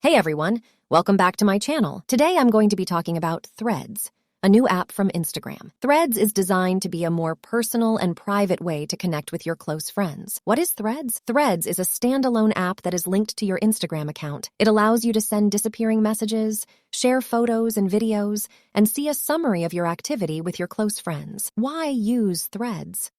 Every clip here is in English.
Hey everyone, welcome back to my channel. Today I'm going to be talking about Threads, a new app from Instagram. Threads is designed to be a more personal and private way to connect with your close friends. What is Threads? Threads is a standalone app that is linked to your Instagram account. It allows you to send disappearing messages, share photos and videos, and see a summary of your activity with your close friends. Why use Threads?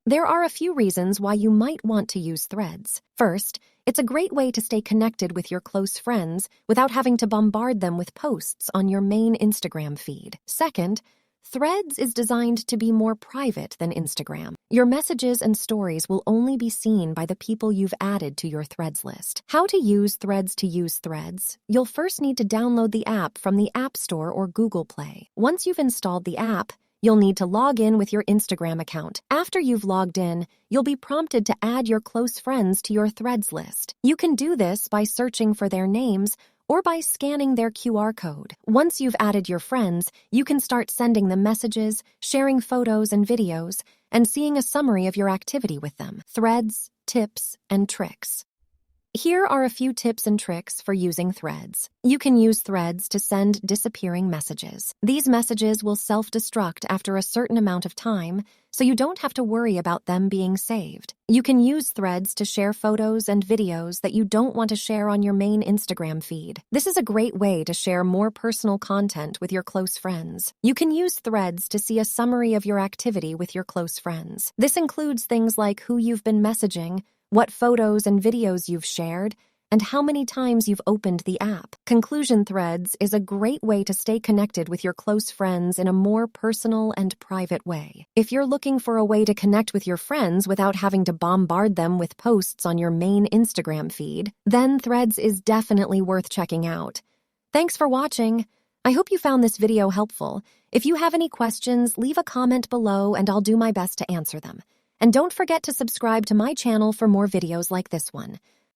There are a few reasons why you might want to use Threads. First, it's a great way to stay connected with your close friends without having to bombard them with posts on your main Instagram feed. Second, Threads is designed to be more private than Instagram. Your messages and stories will only be seen by the people you've added to your Threads list. How to use Threads? You'll first need to download the app from the App Store or Google Play. Once you've installed the app, you'll need to log in with your Instagram account. After you've logged in, you'll be prompted to add your close friends to your Threads list. You can do this by searching for their names or by scanning their QR code. Once you've added your friends, you can start sending them messages, sharing photos and videos, and seeing a summary of your activity with them. Threads, tips, and tricks. Here are a few tips and tricks for using Threads. You can use Threads to send disappearing messages. These messages will self-destruct after a certain amount of time, so you don't have to worry about them being saved. You can use Threads to share photos and videos that you don't want to share on your main Instagram feed. This is a great way to share more personal content with your close friends. You can use Threads to see a summary of your activity with your close friends. This includes things like who you've been messaging, what photos and videos you've shared, and how many times you've opened the app. Conclusion Threads is a great way to stay connected with your close friends in a more personal and private way. If you're looking for a way to connect with your friends without having to bombard them with posts on your main Instagram feed, then Threads is definitely worth checking out. Thanks for watching. I hope you found this video helpful. If you have any questions, leave a comment below and I'll do my best to answer them. And don't forget to subscribe to my channel for more videos like this one.